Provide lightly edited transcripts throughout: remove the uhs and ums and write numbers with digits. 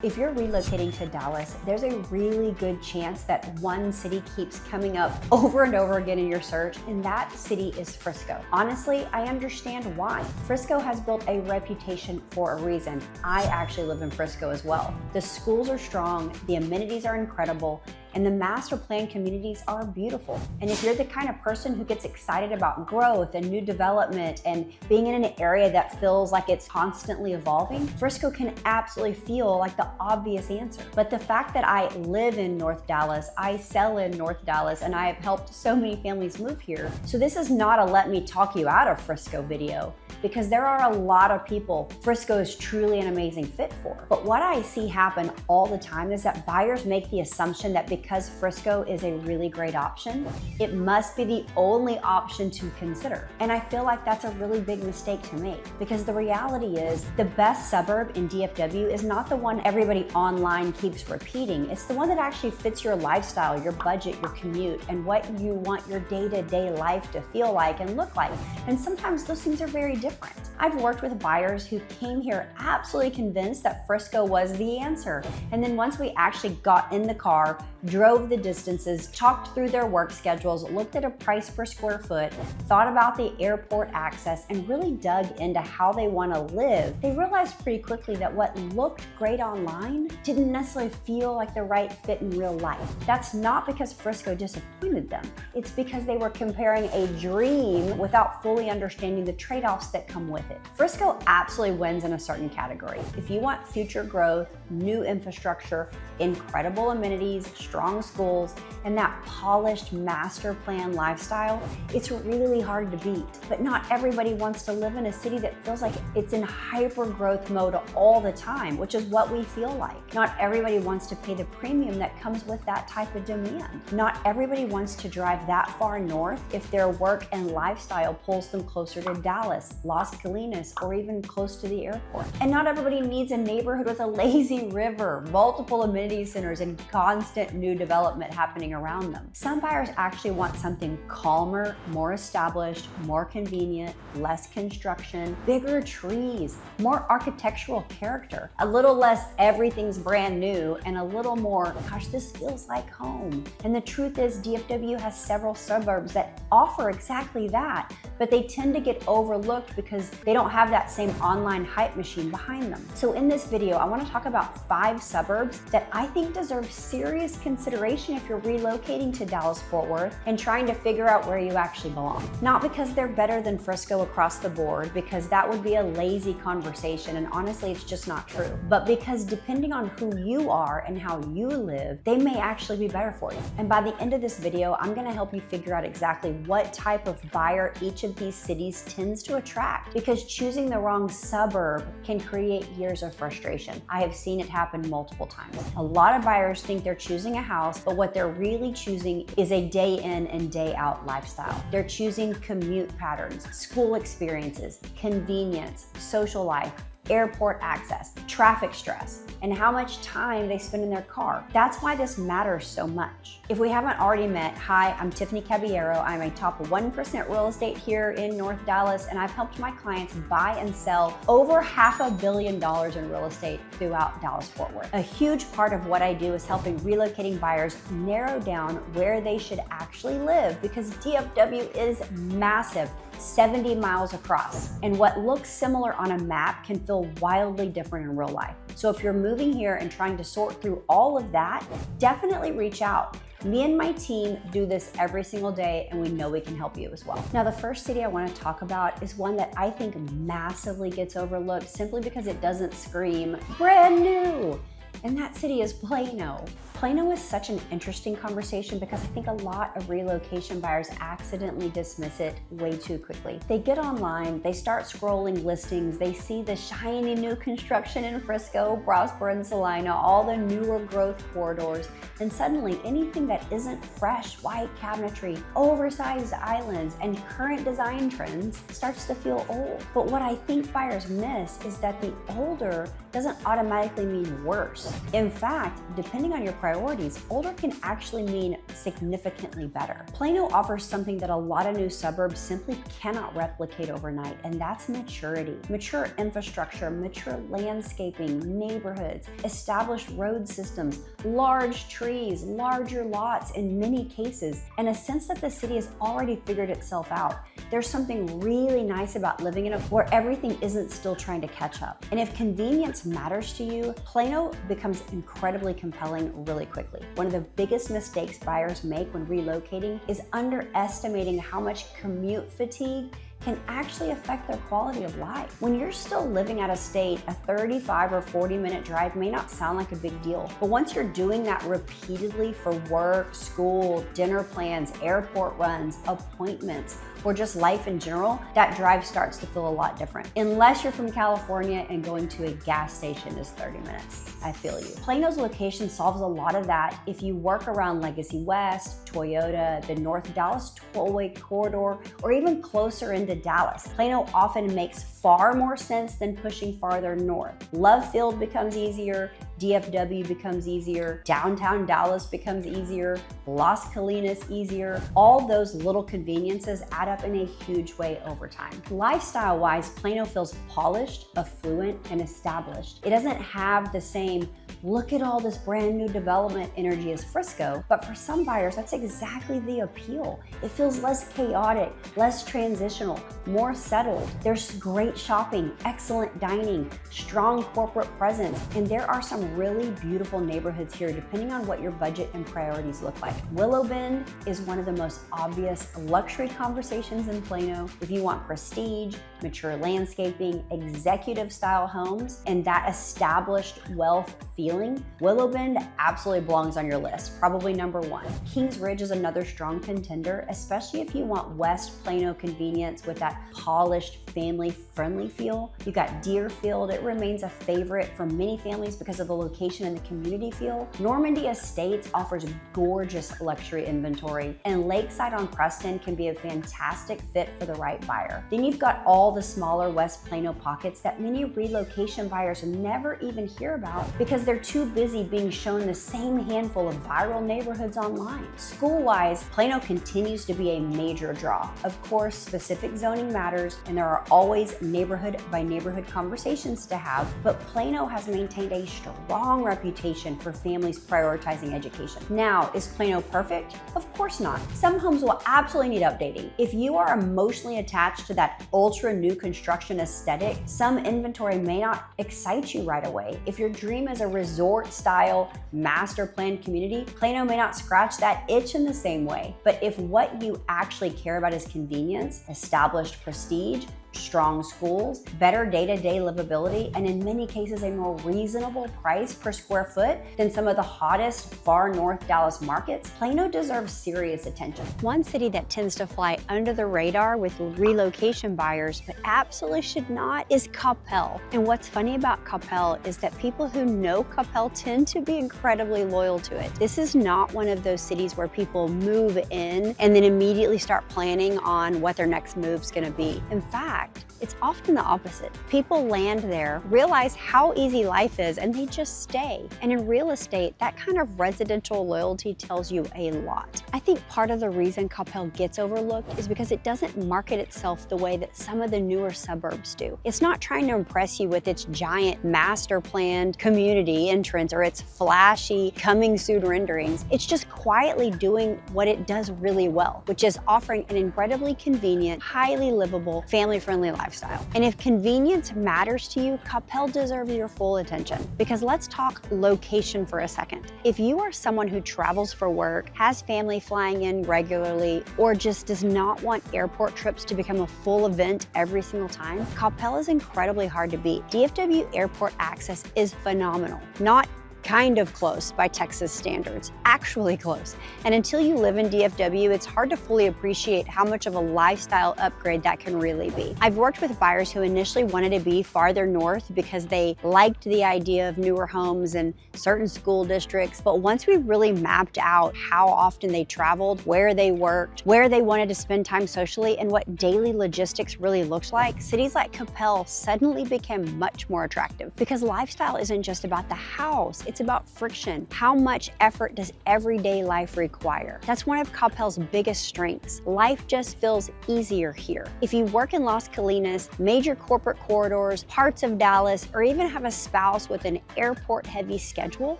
If you're relocating to Dallas, there's a really good chance that one city keeps coming up over and over again in your search, and that city is Frisco. Honestly, I understand why. Frisco has built a reputation for a reason. I actually live in Frisco as well. The schools are strong, the amenities are incredible, and the master plan communities are beautiful. And if you're the kind of person who gets excited about growth and new development and being in an area that feels like it's constantly evolving, Frisco can absolutely feel like the obvious answer. But the fact that I live in North Dallas, I sell in North Dallas, and I have helped so many families move here. So this is not a let me talk you out of Frisco video, because there are a lot of people Frisco is truly an amazing fit for. But what I see happen all the time is that buyers make the assumption that because Frisco is a really great option, it must be the only option to consider. And I feel like that's a really big mistake to make, because the reality is the best suburb in DFW is not the one everybody online keeps repeating. It's the one that actually fits your lifestyle, your budget, your commute, and what you want your day-to-day life to feel like and look like. And sometimes those things are very different. I've worked with buyers who came here absolutely convinced that Frisco was the answer. And then once we actually got in the car, drove the distances, talked through their work schedules, looked at a price per square foot, thought about the airport access, and really dug into how they want to live, they realized pretty quickly that what looked great online didn't necessarily feel like the right fit in real life. That's not because Frisco disappointed them. It's because they were comparing a dream without fully understanding the trade-offs that come with it. Frisco absolutely wins in a certain category. If you want future growth, new infrastructure, incredible amenities, strong schools, and that polished master plan lifestyle, it's really hard to beat. But not everybody wants to live in a city that feels like it's in hyper growth mode all the time, which is what we feel like. Not everybody wants to pay the premium that comes with that type of demand. Not everybody wants to drive that far north if their work and lifestyle pulls them closer to Dallas, Las Colinas, or even close to the airport. And not everybody needs a neighborhood with a lazy river, multiple amenity centers, and constant new development happening around them. Some buyers actually want something calmer, more established, more convenient, less construction, bigger trees, more architectural character, a little less everything's brand new, and a little more, gosh, this feels like home. And the truth is DFW has several suburbs that offer exactly that, but they tend to get overlooked because they don't have that same online hype machine behind them. So in this video, I want to talk about 5 suburbs that I think deserve serious consideration if you're relocating to Dallas-Fort Worth and trying to figure out where you actually belong. Not because they're better than Frisco across the board, because that would be a lazy conversation, and honestly, it's just not true. But because depending on who you are and how you live, they may actually be better for you. And by the end of this video, I'm going to help you figure out exactly what type of buyer each of these cities tends to attract, because choosing the wrong suburb can create years of frustration. I have seen it happen multiple times. A lot of buyers think they're choosing a house, but what they're really choosing is a day in and day out lifestyle. They're choosing commute patterns, school experiences, convenience, social life, airport access, traffic stress, and how much time they spend in their car. That's why this matters so much. If we haven't already met, hi, I'm Tiffany Caballero. I'm a top 1% real estate here in North Dallas, and I've helped my clients buy and sell over $500 million in real estate throughout Dallas-Fort Worth. A huge part of what I do is helping relocating buyers narrow down where they should actually live, because DFW is massive, 70 miles across. And what looks similar on a map can feel wildly different in real life. So if you're moving here and trying to sort through all of that, definitely reach out. Me and my team do this every single day, and we know we can help you as well. Now, the first city I want to talk about is one that I think massively gets overlooked simply because it doesn't scream brand new. And that city is Plano. Plano is such an interesting conversation because I think a lot of relocation buyers accidentally dismiss it way too quickly. They get online, they start scrolling listings, they see the shiny new construction in Frisco, Prosper, and Celina, all the newer growth corridors, and suddenly anything that isn't fresh white cabinetry, oversized islands, and current design trends starts to feel old. But what I think buyers miss is that the older doesn't automatically mean worse. worse. In fact, depending on your priorities, older can actually mean significantly better. Plano offers something that a lot of new suburbs simply cannot replicate overnight, and that's maturity. Mature infrastructure, mature landscaping, neighborhoods, established road systems, large trees, larger lots in many cases, and a sense that the city has already figured itself out. There's something really nice about living in a where everything isn't still trying to catch up. And if convenience matters to you, Plano becomes incredibly compelling really quickly. One of the biggest mistakes buyers make when relocating is underestimating how much commute fatigue can actually affect their quality of life. When you're still living out of state, a 35 or 40-minute drive may not sound like a big deal, but once you're doing that repeatedly for work, school, dinner plans, airport runs, appointments, or just life in general, that drive starts to feel a lot different. Unless you're from California and going to a gas station is 30 minutes. I feel you. Plano's location solves a lot of that if you work around Legacy West, Toyota, the North Dallas Tollway corridor, or even closer into Dallas. Plano often makes far more sense than pushing farther north. Love Field becomes easier, DFW becomes easier, downtown Dallas becomes easier, Las Colinas easier. All those little conveniences add up in a huge way over time. Lifestyle-wise, Plano feels polished, affluent, and established. It doesn't have the same look at all this brand new development energy as Frisco, but for some buyers, that's exactly the appeal. It feels less chaotic, less transitional, more settled. There's great shopping, excellent dining, strong corporate presence, and there are some really beautiful neighborhoods here depending on what your budget and priorities look like. Willow Bend is one of the most obvious luxury conversations in Plano. If you want prestige, mature landscaping, executive style homes, and that established wealth feeling, Willow Bend absolutely belongs on your list, probably number one. Kings Ridge is another strong contender, especially if you want West Plano convenience with that polished, family-friendly feel. You got Deerfield, it remains a favorite for many families because of the location and the community feel. Normandy Estates offers gorgeous luxury inventory, and Lakeside on Preston can be a fantastic fit for the right buyer. Then you've got all the smaller West Plano pockets that many relocation buyers never even hear about because they're too busy being shown the same handful of viral neighborhoods online. School-wise, Plano continues to be a major draw. Of course, specific zoning matters, and there are always neighborhood by neighborhood conversations to have, but Plano has maintained a strong reputation for families prioritizing education. Now, is Plano perfect? Of course not. Some homes will absolutely need updating. If you are emotionally attached to that ultra new construction aesthetic, some inventory may not excite you right away. If your dream is a resort style master planned community, Plano may not scratch that itch in the same way. But if what you actually care about is convenience, established prestige, strong schools, better day-to-day livability, and in many cases a more reasonable price per square foot than some of the hottest far north Dallas markets, Plano deserves serious attention. One city that tends to fly under the radar with relocation buyers but absolutely should not is Coppell. And what's funny about Coppell is that people who know Coppell tend to be incredibly loyal to it. This is not one of those cities where people move in and then immediately start planning on what their next move's gonna be. In fact, it's often the opposite. People land there, realize how easy life is, and they just stay. And in real estate, that kind of residential loyalty tells you a lot. I think part of the reason Coppell gets overlooked is because it doesn't market itself the way that some of the newer suburbs do. It's not trying to impress you with its giant master planned community entrance or its flashy coming soon renderings. It's just quietly doing what it does really well, which is offering an incredibly convenient, highly livable, family-friendly lifestyle. And if convenience matters to you, Coppell deserves your full attention. Because let's talk location for a second. If you are someone who travels for work, has family flying in regularly, or just does not want airport trips to become a full event every single time, Coppell is incredibly hard to beat. DFW airport access is phenomenal. Not kind of close by Texas standards, actually close. And until you live in DFW, it's hard to fully appreciate how much of a lifestyle upgrade that can really be. I've worked with buyers who initially wanted to be farther north because they liked the idea of newer homes in certain school districts, but once we really mapped out how often they traveled, where they worked, where they wanted to spend time socially, and what daily logistics really looked like, cities like Coppell suddenly became much more attractive because lifestyle isn't just about the house, it's It's about friction. How much effort does everyday life require? That's one of Coppell's biggest strengths. Life just feels easier here. If you work in Las Colinas, major corporate corridors, parts of Dallas, or even have a spouse with an airport-heavy schedule,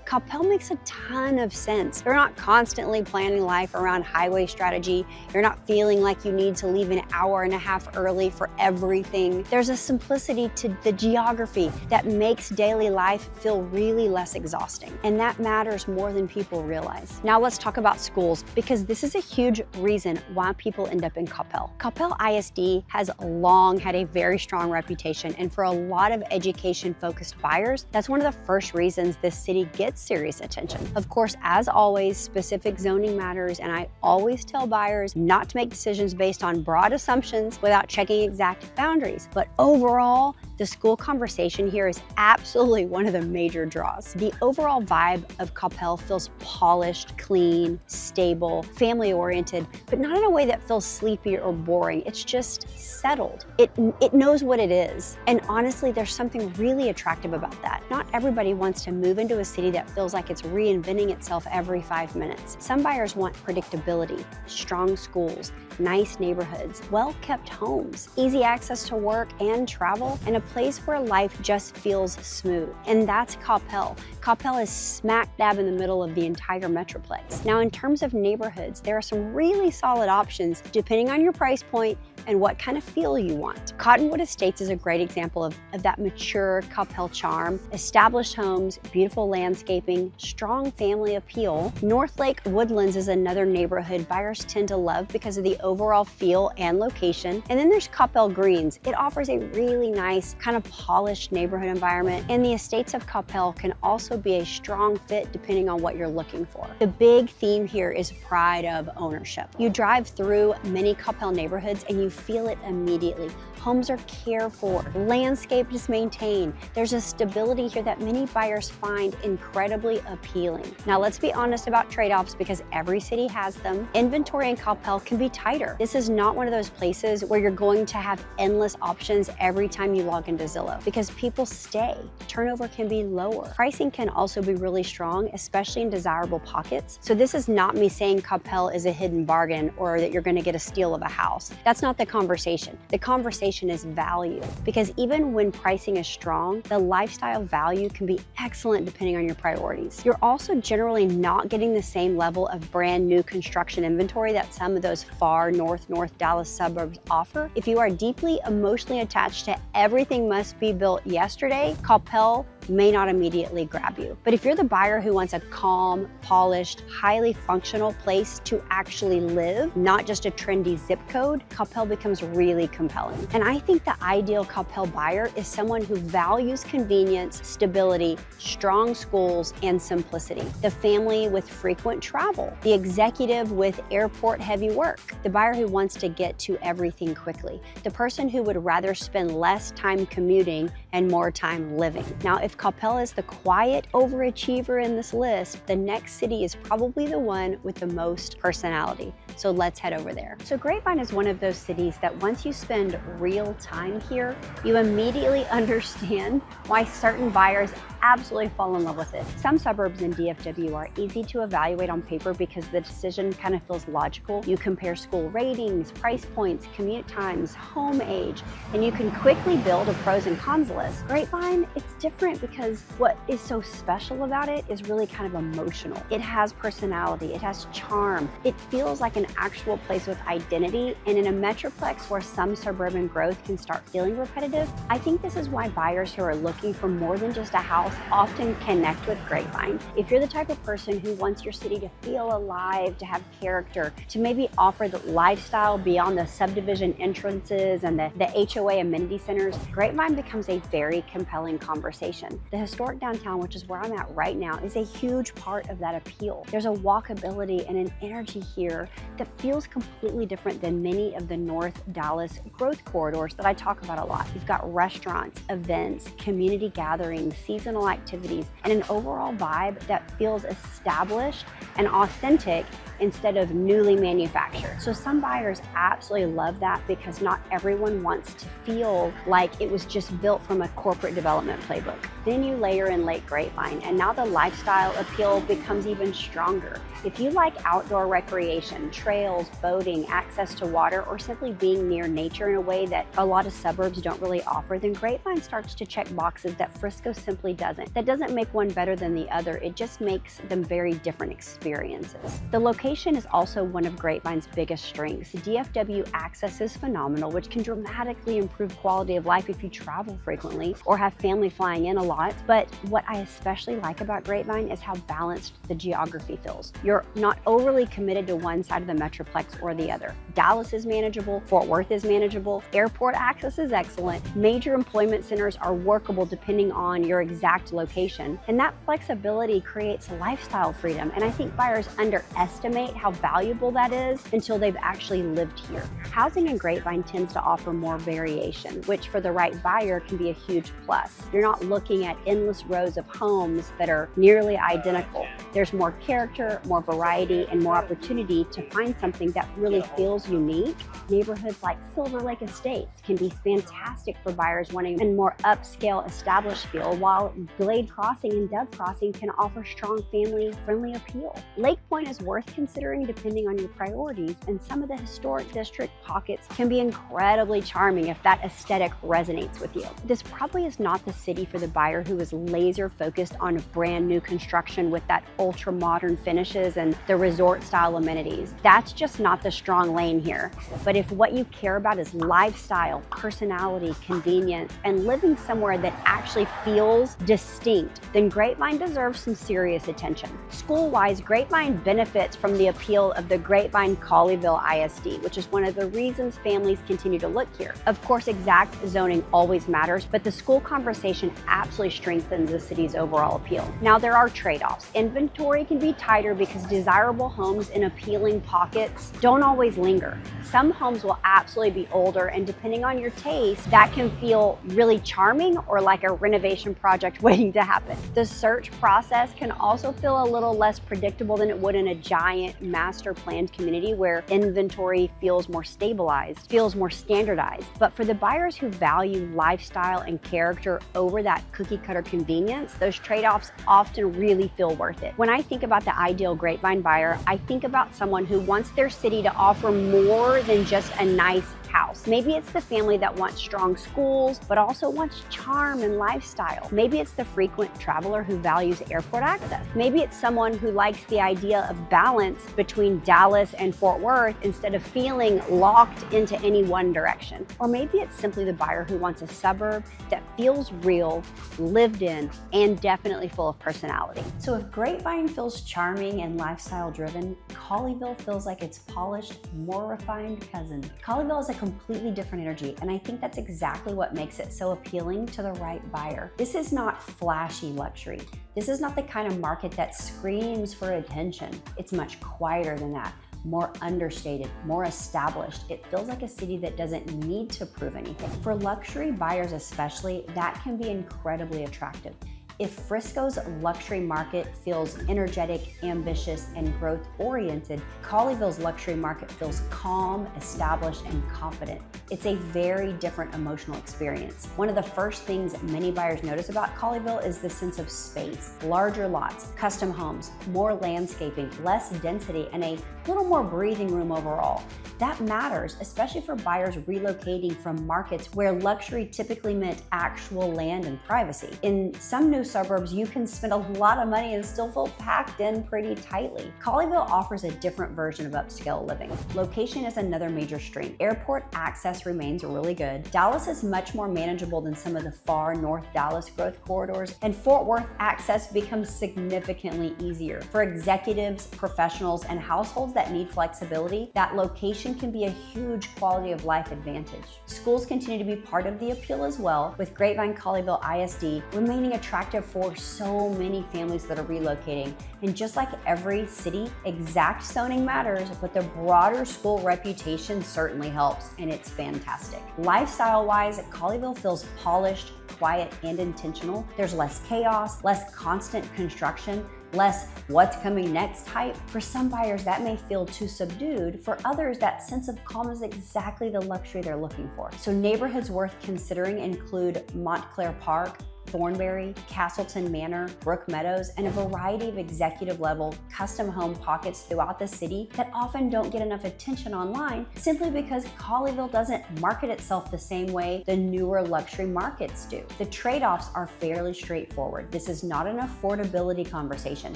Coppell makes a ton of sense. You're not constantly planning life around highway strategy. You're not feeling like you need to leave an hour and a half early for everything. There's a simplicity to the geography that makes daily life feel really less exhausting. And that matters more than people realize. Now let's talk about schools, because this is a huge reason why people end up in Coppell. Coppell ISD has long had a very strong reputation, and for a lot of education-focused buyers, that's one of the first reasons this city gets serious attention. Of course, as always, specific zoning matters, and I always tell buyers not to make decisions based on broad assumptions without checking exact boundaries. But overall, the school conversation here is absolutely one of the major draws. The overall vibe of Coppell feels polished, clean, stable, family-oriented, but not in a way that feels sleepy or boring. It's just settled. It knows what it is. And honestly, there's something really attractive about that. Not everybody wants to move into a city that feels like it's reinventing itself every 5 minutes. Some buyers want predictability, strong schools, nice neighborhoods, well-kept homes, easy access to work and travel, and a place where life just feels smooth. And that's Coppell. Coppell is smack dab in the middle of the entire metroplex. Now, in terms of neighborhoods, there are some really solid options depending on your price point and what kind of feel you want. Cottonwood Estates is a great example of that mature Coppell charm. Established homes, beautiful landscaping, strong family appeal. North Lake Woodlands is another neighborhood buyers tend to love because of the overall feel and location. And then there's Coppell Greens. It offers a really nice, kind of polished neighborhood environment. And the estates of Coppell can also be a strong fit depending on what you're looking for. The big theme here is pride of ownership. You drive through many Coppell neighborhoods and you feel it immediately. Homes are cared for, landscape is maintained. There's a stability here that many buyers find incredibly appealing. Now let's be honest about trade-offs, because every city has them. Inventory in Coppell can be tighter. This is not one of those places where you're going to have endless options every time you log into Zillow, because people stay. Turnover can be lower. Pricing can also be really strong, especially in desirable pockets. So this is not me saying Coppell is a hidden bargain or that you're going to get a steal of a house. That's not the conversation. The conversation is value, because even when pricing is strong, the lifestyle value can be excellent depending on your priorities. You're also generally not getting the same level of brand new construction inventory that some of those far north Dallas suburbs offer. If you are deeply emotionally attached to everything must be built yesterday, Coppell may not immediately grab you. But if you're the buyer who wants a calm, polished, highly functional place to actually live, not just a trendy zip code, Coppell becomes really compelling. And I think the ideal Coppell buyer is someone who values convenience, stability, strong schools, and simplicity. The family with frequent travel, the executive with airport-heavy work, the buyer who wants to get to everything quickly, the person who would rather spend less time commuting and more time living. Now, if Coppell is the quiet overachiever in this list, the next city is probably the one with the most personality. So let's head over there. So Grapevine is one of those cities that once you spend real time here, you immediately understand why certain buyers absolutely fall in love with it. Some suburbs in DFW are easy to evaluate on paper because the decision kind of feels logical. You compare school ratings, price points, commute times, home age, and you can quickly build a pros and cons list. Grapevine, it's different because what is so special about it is really kind of emotional. It has personality, it has charm. It feels like an actual place with identity, and in a metroplex where some suburban growth can start feeling repetitive, I think this is why buyers who are looking for more than just a house often connect with Grapevine. If you're the type of person who wants your city to feel alive, to have character, to maybe offer the lifestyle beyond the subdivision entrances and the HOA amenity centers, Grapevine becomes a very compelling conversation. The historic downtown, which is where I'm at right now, is a huge part of that appeal. There's a walkability and an energy here that feels completely different than many of the North Dallas growth corridors that I talk about a lot. You've got restaurants, events, community gatherings, seasonal activities, and an overall vibe that feels established and authentic instead of newly manufactured. So some buyers absolutely love that because not everyone wants to feel like it was just built from a corporate development playbook. Then you layer in Lake Grapevine, and now the lifestyle appeal becomes even stronger. If you like outdoor recreation, trails, boating, access to water, or simply being near nature in a way that a lot of suburbs don't really offer, then Grapevine starts to check boxes that Frisco simply doesn't. That doesn't make one better than the other, it just makes them very different experiences. The location is also one of Grapevine's biggest strengths. DFW access is phenomenal, which can dramatically improve quality of life if you travel frequently or have family flying in a lot. But what I especially like about Grapevine is how balanced the geography feels. You're not overly committed to one side of the Metroplex or the other. Dallas is manageable, Fort Worth is manageable, airport access is excellent, major employment centers are workable depending on your exact location, and that flexibility creates lifestyle freedom, and I think buyers underestimate how valuable that is until they've actually lived here. Housing in Grapevine tends to offer more variation, which for the right buyer can be a huge plus. You're not looking at endless rows of homes that are nearly identical. There's more character, more variety, and more opportunity to find something that really feels unique. Neighborhoods like Silver Lake Estates can be fantastic for buyers wanting a more upscale, established feel, while Glade Crossing and Dove Crossing can offer strong family-friendly appeal. Lake Point is worth considering depending on your priorities, and some of the historic district pockets can be incredibly charming if that aesthetic resonates with you. This probably is not the city for the buyer who is laser focused on brand new construction with that ultra modern finishes and the resort style amenities. That's just not the strong lane here. But if what you care about is lifestyle, personality, convenience, and living somewhere that actually feels distinct, then Grapevine deserves some serious attention. School-wise, Grapevine benefits from the appeal of the Grapevine-Colleyville ISD, which is one of the reasons families continue to look here. Of course, exact zoning always matters, but the school conversation absolutely strengthens the city's overall appeal. Now, there are trade-offs. Inventory can be tighter because desirable homes in appealing pockets don't always linger. Some homes will absolutely be older, and depending on your taste, that can feel really charming or like a renovation project waiting to happen. The search process can also feel a little less predictable than it would in a giant master planned community where inventory feels more stabilized, feels more standardized. But for the buyers who value lifestyle and character over that cookie cutter convenience, those trade-offs often really feel worth it. When I think about the ideal Grapevine buyer, I think about someone who wants their city to offer more than just a nice house. Maybe it's the family that wants strong schools, but also wants charm and lifestyle. Maybe it's the frequent traveler who values airport access. Maybe it's someone who likes the idea of balance between Dallas and Fort Worth instead of feeling locked into any one direction. Or maybe it's simply the buyer who wants a suburb that feels real, lived in, and definitely full of personality. So if Grapevine feels charming and lifestyle driven, Colleyville feels like its polished, more refined cousin. Colleyville is a completely different energy, and I think that's exactly what makes it so appealing to the right buyer. This is not flashy luxury. This is not the kind of market that screams for attention. It's much quieter than that, more understated, more established. It feels like a city that doesn't need to prove anything. For luxury buyers especially, that can be incredibly attractive. If Frisco's luxury market feels energetic, ambitious, and growth-oriented, Colleyville's luxury market feels calm, established, and confident. It's a very different emotional experience. One of the first things many buyers notice about Colleyville is the sense of space. Larger lots, custom homes, more landscaping, less density, and a little more breathing room overall. That matters, especially for buyers relocating from markets where luxury typically meant actual land and privacy. In some new suburbs, you can spend a lot of money and still feel packed in pretty tightly. Colleyville offers a different version of upscale living. Location is another major strength. Airport access remains really good. Dallas is much more manageable than some of the far North Dallas growth corridors, and Fort Worth access becomes significantly easier. For executives, professionals, and households that need flexibility, that location can be a huge quality of life advantage. Schools continue to be part of the appeal as well, with Grapevine-Colleyville ISD remaining attractive for so many families that are relocating. And just like every city, exact zoning matters, but the broader school reputation certainly helps, and it's fantastic. Lifestyle-wise, Colleyville feels polished, quiet, and intentional. There's less chaos, less constant construction. less what's coming next hype. For some buyers, that may feel too subdued. For others, that sense of calm is exactly the luxury they're looking for. So neighborhoods worth considering include Montclair Park, Thornberry, Castleton Manor, Brook Meadows, and a variety of executive level custom home pockets throughout the city that often don't get enough attention online simply because Colleyville doesn't market itself the same way the newer luxury markets do. The trade-offs are fairly straightforward. This is not an affordability conversation.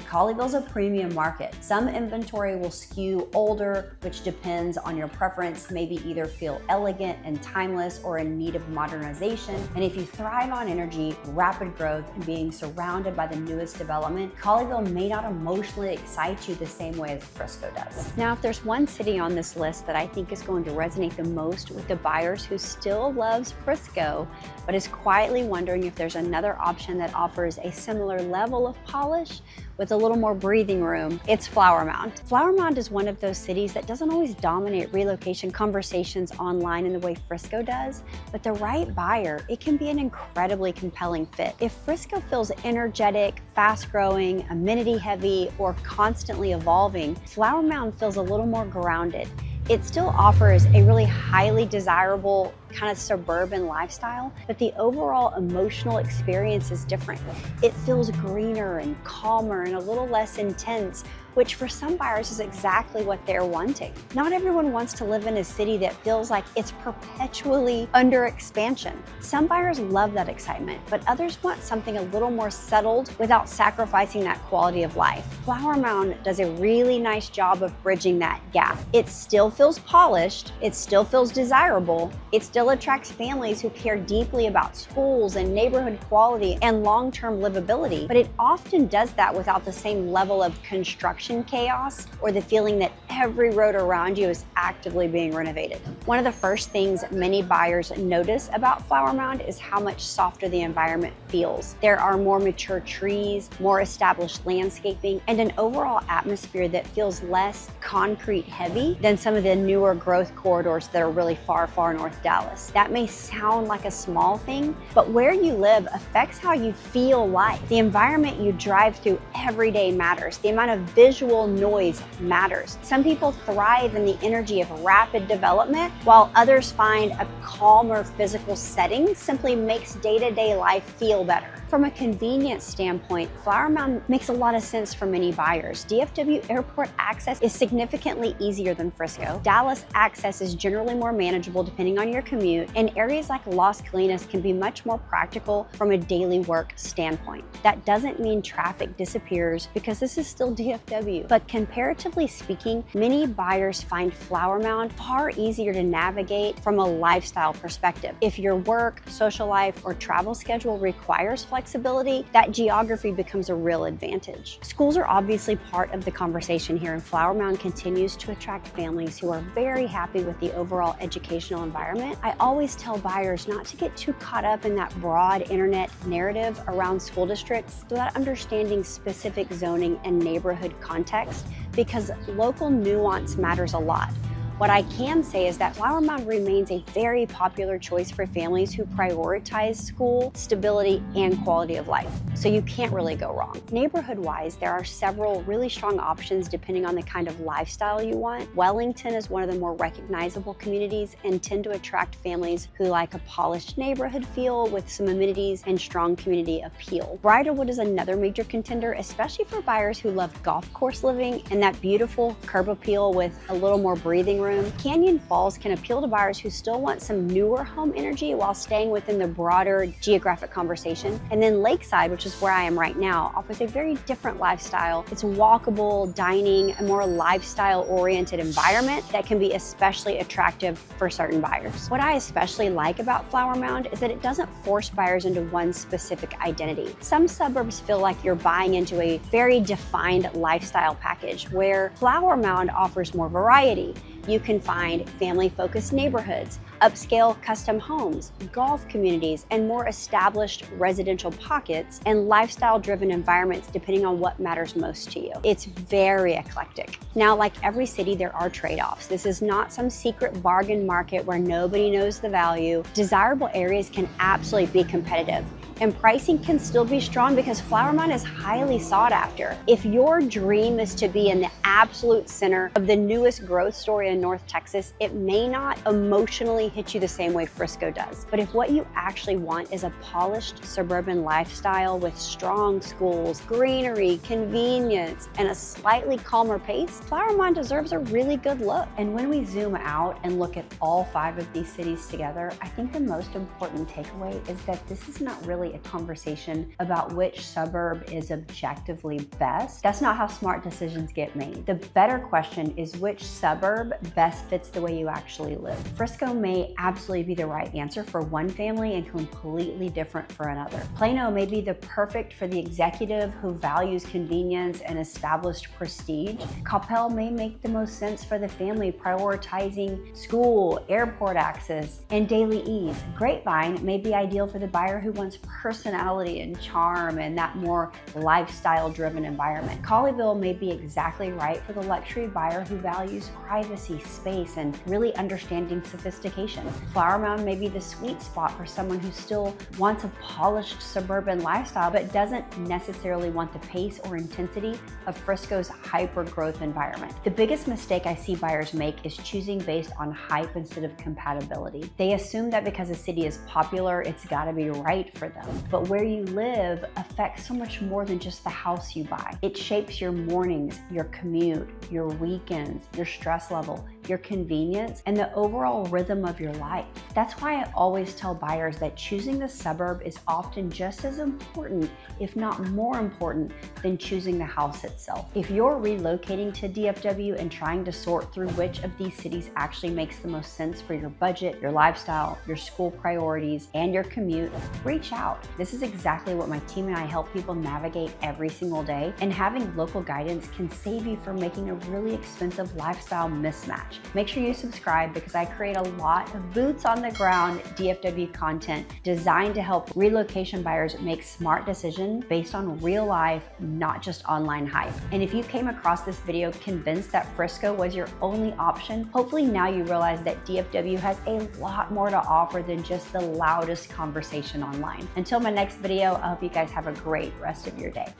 Colleyville's a premium market. Some inventory will skew older, which depends on your preference, maybe either feel elegant and timeless or in need of modernization. And if you thrive on energy, rapid growth, and being surrounded by the newest development, Colleyville may not emotionally excite you the same way as Frisco does. Now, if there's one city on this list that I think is going to resonate the most with the buyers who still loves Frisco, but is quietly wondering if there's another option that offers a similar level of polish with a little more breathing room, it's Flower Mound. Flower Mound is one of those cities that doesn't always dominate relocation conversations online in the way Frisco does, but the right buyer, it can be an incredibly compelling fit. If Frisco feels energetic, fast-growing, amenity-heavy, or constantly evolving, Flower Mound feels a little more grounded. It still offers a really highly desirable kind of suburban lifestyle, but the overall emotional experience is different. It feels greener and calmer and a little less intense, which for some buyers is exactly what they're wanting. Not everyone wants to live in a city that feels like it's perpetually under expansion. Some buyers love that excitement, but others want something a little more settled without sacrificing that quality of life. Flower Mound does a really nice job of bridging that gap. It still feels polished, it still feels desirable, it still attracts families who care deeply about schools and neighborhood quality and long-term livability, but it often does that without the same level of construction chaos or the feeling that every road around you is actively being renovated. One of the first things many buyers notice about Flower Mound is how much softer the environment feels. There are more mature trees, more established landscaping, and an overall atmosphere that feels less concrete heavy than some of the newer growth corridors that are really far, far north Dallas. That may sound like a small thing, but where you live affects how you feel life. The environment you drive through every day matters. The amount of visual noise matters. Some people thrive in the energy of rapid development, while others find a calmer physical setting simply makes day-to-day life feel better. From a convenience standpoint, Flower Mound makes a lot of sense for many buyers. DFW airport access is significantly easier than Frisco. Dallas access is generally more manageable depending on your commute, and areas like Las Colinas can be much more practical from a daily work standpoint. That doesn't mean traffic disappears because this is still DFW, but comparatively speaking, many buyers find Flower Mound far easier to navigate from a lifestyle perspective. If your work, social life, or travel schedule requires flexibility, that geography becomes a real advantage. Schools are obviously part of the conversation here, and Flower Mound continues to attract families who are very happy with the overall educational environment. I always tell buyers not to get too caught up in that broad internet narrative around school districts without understanding specific zoning and neighborhood context, because local nuance matters a lot. What I can say is that Flower Mound remains a very popular choice for families who prioritize school, stability, and quality of life. So you can't really go wrong. Neighborhood-wise, there are several really strong options depending on the kind of lifestyle you want. Wellington is one of the more recognizable communities and tend to attract families who like a polished neighborhood feel with some amenities and strong community appeal. Bridlewood is another major contender, especially for buyers who love golf course living and that beautiful curb appeal with a little more breathing room. Canyon Falls can appeal to buyers who still want some newer home energy while staying within the broader geographic conversation. And then Lakeside, which is where I am right now, offers a very different lifestyle. It's walkable, dining, a more lifestyle-oriented environment that can be especially attractive for certain buyers. What I especially like about Flower Mound is that it doesn't force buyers into one specific identity. Some suburbs feel like you're buying into a very defined lifestyle package, where Flower Mound offers more variety. You can find family-focused neighborhoods, upscale custom homes, golf communities, and more established residential pockets and lifestyle-driven environments depending on what matters most to you. It's very eclectic. Now, like every city, there are trade-offs. This is not some secret bargain market where nobody knows the value. Desirable areas can absolutely be competitive. And pricing can still be strong because Flower Mound is highly sought after. If your dream is to be in the absolute center of the newest growth story in North Texas, it may not emotionally hit you the same way Frisco does. But if what you actually want is a polished suburban lifestyle with strong schools, greenery, convenience, and a slightly calmer pace, Flower Mound deserves a really good look. And when we zoom out and look at all 5 of these cities together, I think the most important takeaway is that this is not really a conversation about which suburb is objectively best. That's not how smart decisions get made. The better question is which suburb best fits the way you actually live. Frisco may absolutely be the right answer for one family and completely different for another. Plano may be the perfect for the executive who values convenience and established prestige. Coppell may make the most sense for the family prioritizing school, airport access, and daily ease. Grapevine may be ideal for the buyer who wants personality and charm and that more lifestyle-driven environment. Colleyville may be exactly right for the luxury buyer who values privacy, space, and really understanding sophistication. Flower Mound may be the sweet spot for someone who still wants a polished suburban lifestyle but doesn't necessarily want the pace or intensity of Frisco's hyper-growth environment. The biggest mistake I see buyers make is choosing based on hype instead of compatibility. They assume that because a city is popular, it's gotta be right for them. But where you live affects so much more than just the house you buy. It shapes your mornings, your commute, your weekends, your stress level, your convenience, and the overall rhythm of your life. That's why I always tell buyers that choosing the suburb is often just as important, if not more important, than choosing the house itself. If you're relocating to DFW and trying to sort through which of these cities actually makes the most sense for your budget, your lifestyle, your school priorities, and your commute, reach out. This is exactly what my team and I help people navigate every single day, and having local guidance can save you from making a really expensive lifestyle mismatch. Make sure you subscribe because I create a lot of boots on the ground DFW content designed to help relocation buyers make smart decisions based on real life, not just online hype. And if you came across this video convinced that Frisco was your only option, hopefully now you realize that DFW has a lot more to offer than just the loudest conversation online. Until my next video, I hope you guys have a great rest of your day.